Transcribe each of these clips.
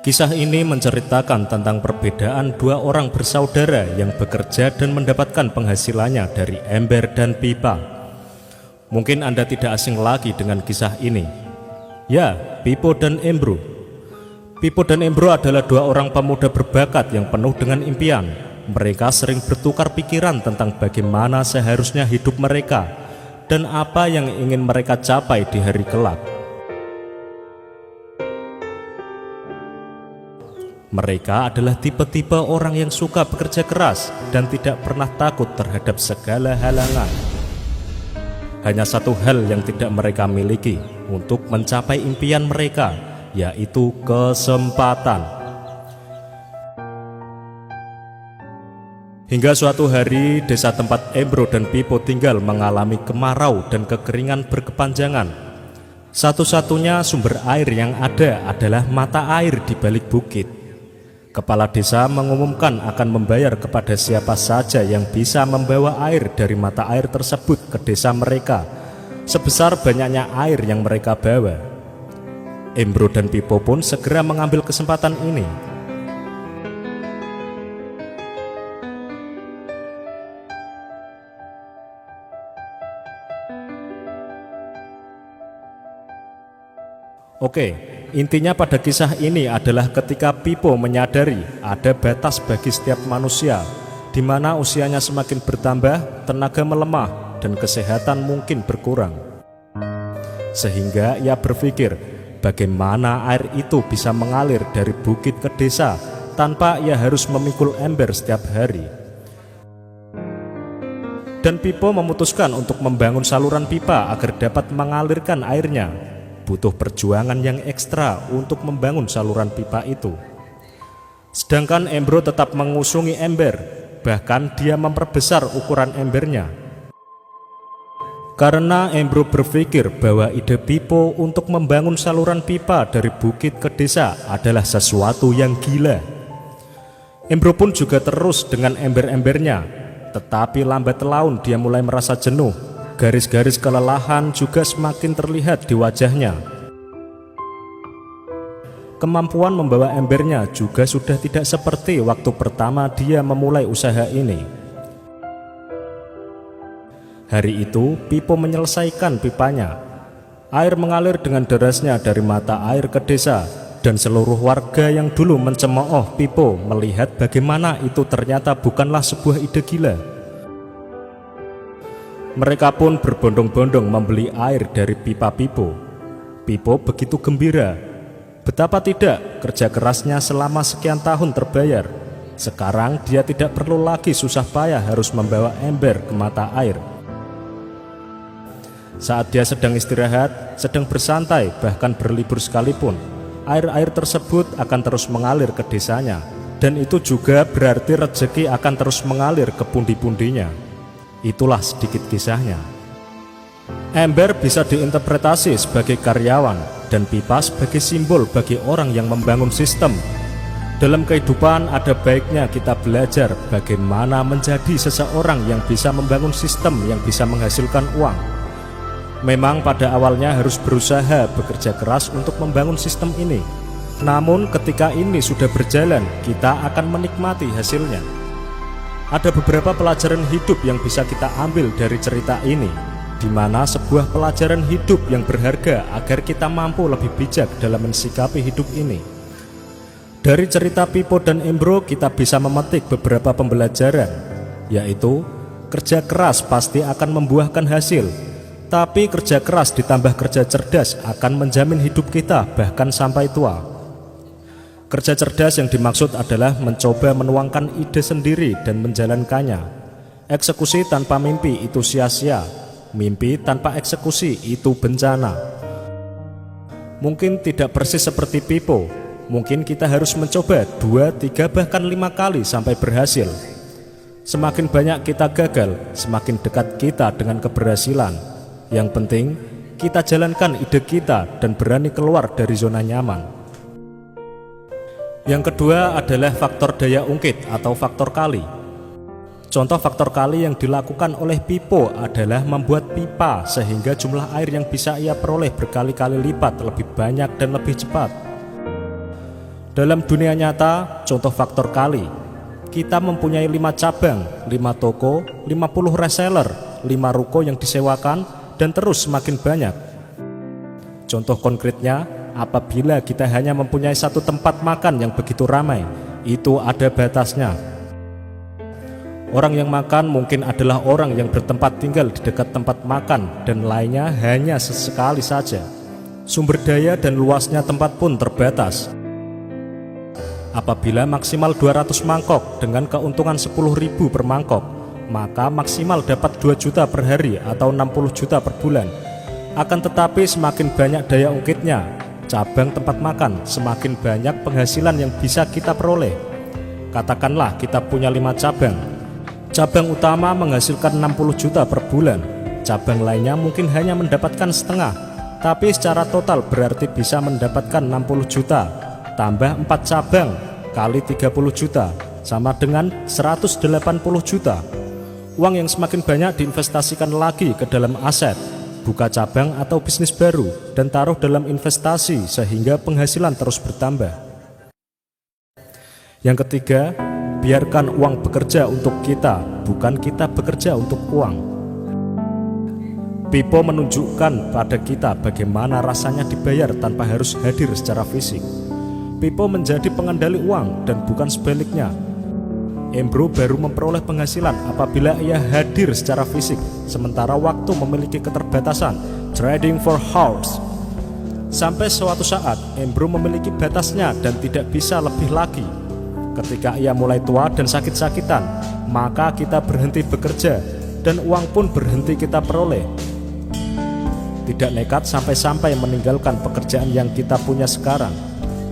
Kisah ini menceritakan tentang perbedaan dua orang bersaudara yang bekerja dan mendapatkan penghasilannya dari ember dan pipa. Mungkin Anda tidak asing lagi dengan kisah ini. Ya, Pipo dan Embro. Pipo dan Embro adalah dua orang pemuda berbakat yang penuh dengan impian. Mereka sering bertukar pikiran tentang bagaimana seharusnya hidup mereka dan apa yang ingin mereka capai di hari kelak. Mereka adalah tipe-tipe orang yang suka bekerja keras dan tidak pernah takut terhadap segala halangan. Hanya satu hal yang tidak mereka miliki untuk mencapai impian mereka, yaitu kesempatan. Hingga suatu hari, desa tempat Embro dan Pipo tinggal mengalami kemarau dan kekeringan berkepanjangan. Satu-satunya sumber air yang ada adalah mata air di balik bukit. Kepala desa mengumumkan akan membayar kepada siapa saja yang bisa membawa air dari mata air tersebut ke desa mereka, sebesar banyaknya air yang mereka bawa. Embro dan Pipo pun segera mengambil kesempatan ini. Oke, intinya pada kisah ini adalah ketika Pipo menyadari ada batas bagi setiap manusia, di mana usianya semakin bertambah, tenaga melemah, dan kesehatan mungkin berkurang. Sehingga ia berpikir, bagaimana air itu bisa mengalir dari bukit ke desa tanpa ia harus memikul ember setiap hari. Dan Pipo memutuskan untuk membangun saluran pipa agar dapat mengalirkan airnya. Butuh perjuangan yang ekstra untuk membangun saluran pipa itu. Sedangkan Embro tetap mengusungi ember, bahkan dia memperbesar ukuran embernya. Karena Embro berpikir bahwa ide Pipo untuk membangun saluran pipa dari bukit ke desa adalah sesuatu yang gila. Embro pun juga terus dengan ember-embernya, tetapi lambat laun dia mulai merasa jenuh. Garis-garis kelelahan juga semakin terlihat di wajahnya. Kemampuan membawa embernya juga sudah tidak seperti waktu pertama dia memulai usaha ini. Hari itu, Pipo menyelesaikan pipanya. Air mengalir dengan derasnya dari mata air ke desa, dan seluruh warga yang dulu mencemooh Pipo melihat bagaimana itu ternyata bukanlah sebuah ide gila. Mereka pun berbondong-bondong membeli air dari pipa Pipo. Pipo begitu gembira. Betapa tidak, kerja kerasnya selama sekian tahun terbayar. Sekarang dia tidak perlu lagi susah payah harus membawa ember ke mata air. Saat dia sedang istirahat, sedang bersantai, bahkan berlibur sekalipun, air-air tersebut akan terus mengalir ke desanya. Dan itu juga berarti rezeki akan terus mengalir ke pundi-pundinya. Itulah sedikit kisahnya. Ember bisa diinterpretasi sebagai karyawan dan pipa sebagai simbol bagi orang yang membangun sistem. Dalam kehidupan ada baiknya kita belajar bagaimana menjadi seseorang yang bisa membangun sistem yang bisa menghasilkan uang. Memang pada awalnya harus berusaha bekerja keras untuk membangun sistem ini. Namun ketika ini sudah berjalan, kita akan menikmati hasilnya. Ada beberapa pelajaran hidup yang bisa kita ambil dari cerita ini, di mana sebuah pelajaran hidup yang berharga agar kita mampu lebih bijak dalam mensikapi hidup ini. Dari cerita Pipo dan Embro kita bisa memetik beberapa pembelajaran, yaitu kerja keras pasti akan membuahkan hasil, tapi kerja keras ditambah kerja cerdas akan menjamin hidup kita bahkan sampai tua. Kerja cerdas yang dimaksud adalah mencoba menuangkan ide sendiri dan menjalankannya. Eksekusi tanpa mimpi itu sia-sia. Mimpi tanpa eksekusi itu bencana. Mungkin tidak persis seperti Pipo. Mungkin kita harus mencoba 2, 3, bahkan 5 kali sampai berhasil. Semakin banyak kita gagal, semakin dekat kita dengan keberhasilan. Yang penting, kita jalankan ide kita dan berani keluar dari zona nyaman. Yang kedua adalah faktor daya ungkit atau faktor kali. Contoh faktor kali yang dilakukan oleh Pipo adalah membuat pipa sehingga jumlah air yang bisa ia peroleh berkali-kali lipat lebih banyak dan lebih cepat. Dalam dunia nyata, contoh faktor kali, kita mempunyai 5 cabang, 5 toko, 50 reseller, 5 ruko yang disewakan, dan terus semakin banyak. Contoh konkretnya, apabila kita hanya mempunyai satu tempat makan yang begitu ramai, itu ada batasnya. Orang yang makan mungkin adalah orang yang bertempat tinggal di dekat tempat makan, dan lainnya hanya sesekali saja. Sumber daya dan luasnya tempat pun terbatas. Apabila maksimal 200 mangkok dengan keuntungan 10.000 per mangkok, maka maksimal dapat 2 juta per hari atau 60 juta per bulan. Akan tetapi semakin banyak daya ungkitnya, cabang tempat makan, semakin banyak penghasilan yang bisa kita peroleh. Katakanlah kita punya 5 cabang. Cabang utama menghasilkan 60 juta per bulan. Cabang lainnya mungkin hanya mendapatkan setengah, tapi secara total berarti bisa mendapatkan 60 juta. Tambah 4 cabang kali 30 juta sama dengan 180 juta. Uang yang semakin banyak diinvestasikan lagi ke dalam aset, buka cabang atau bisnis baru, dan taruh dalam investasi sehingga penghasilan terus bertambah. Yang ketiga, biarkan uang bekerja untuk kita, bukan kita bekerja untuk uang. Pipo menunjukkan pada kita bagaimana rasanya dibayar tanpa harus hadir secara fisik. Pipo menjadi pengendali uang dan bukan sebaliknya. Embro baru memperoleh penghasilan apabila ia hadir secara fisik, sementara waktu memiliki keterbatasan, trading for hours. Sampai suatu saat, Embro memiliki batasnya dan tidak bisa lebih lagi. Ketika ia mulai tua dan sakit-sakitan, maka kita berhenti bekerja dan uang pun berhenti kita peroleh. Tidak nekat sampai-sampai meninggalkan pekerjaan yang kita punya sekarang.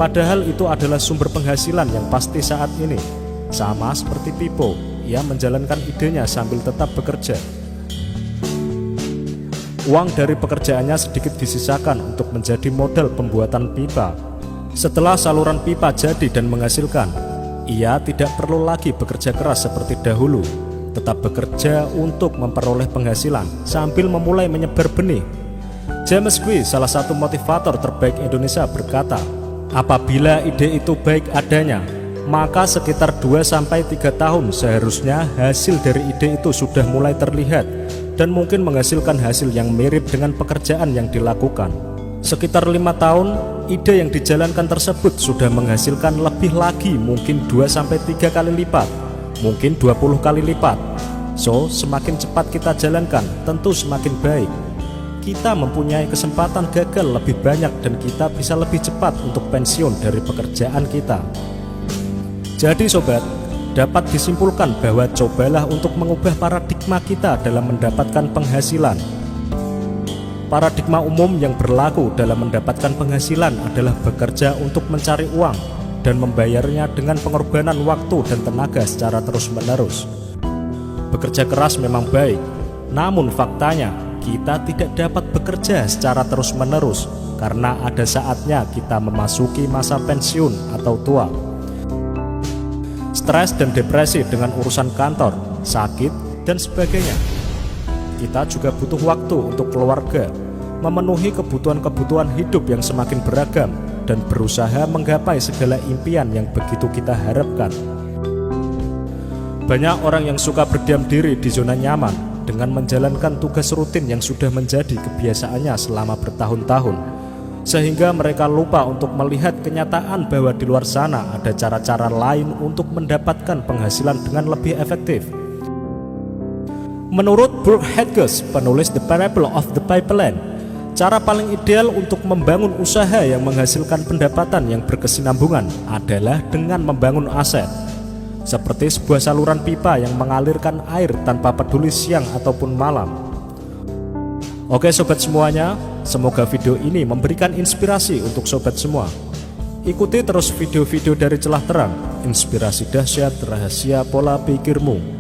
Padahal itu adalah sumber penghasilan yang pasti saat ini. Sama seperti Pipo, ia menjalankan idenya sambil tetap bekerja. Uang dari pekerjaannya sedikit disisakan untuk menjadi modal pembuatan pipa. Setelah saluran pipa jadi dan menghasilkan, ia tidak perlu lagi bekerja keras seperti dahulu, tetap bekerja untuk memperoleh penghasilan sambil memulai menyebar benih. James Gui, salah satu motivator terbaik Indonesia, berkata, apabila ide itu baik adanya, maka sekitar 2-3 tahun seharusnya hasil dari ide itu sudah mulai terlihat dan mungkin menghasilkan hasil yang mirip dengan pekerjaan yang dilakukan. Sekitar 5 tahun, ide yang dijalankan tersebut sudah menghasilkan lebih lagi, mungkin 2-3 kali lipat, mungkin 20 kali lipat. So, semakin cepat kita jalankan, tentu semakin baik. Kita mempunyai kesempatan gagal lebih banyak dan kita bisa lebih cepat untuk pensiun dari pekerjaan kita. Jadi sobat, dapat disimpulkan bahwa cobalah untuk mengubah paradigma kita dalam mendapatkan penghasilan. Paradigma umum yang berlaku dalam mendapatkan penghasilan adalah bekerja untuk mencari uang dan membayarnya dengan pengorbanan waktu dan tenaga secara terus-menerus. Bekerja keras memang baik, namun faktanya kita tidak dapat bekerja secara terus-menerus karena ada saatnya kita memasuki masa pensiun atau tua. Stres dan depresi dengan urusan kantor, sakit, dan sebagainya. Kita juga butuh waktu untuk keluarga, memenuhi kebutuhan-kebutuhan hidup yang semakin beragam, dan berusaha menggapai segala impian yang begitu kita harapkan. Banyak orang yang suka berdiam diri di zona nyaman dengan menjalankan tugas rutin yang sudah menjadi kebiasaannya selama bertahun-tahun, sehingga mereka lupa untuk melihat kenyataan bahwa di luar sana ada cara-cara lain untuk mendapatkan penghasilan dengan lebih efektif. Menurut Brooke Hedges, penulis The Parable of the Pipeline, cara paling ideal untuk membangun usaha yang menghasilkan pendapatan yang berkesinambungan adalah dengan membangun aset, seperti sebuah saluran pipa yang mengalirkan air tanpa peduli siang ataupun malam. Oke sobat semuanya, semoga video ini memberikan inspirasi untuk sobat semua. Ikuti terus video-video dari Celah Terang, inspirasi dahsyat rahasia pola pikirmu.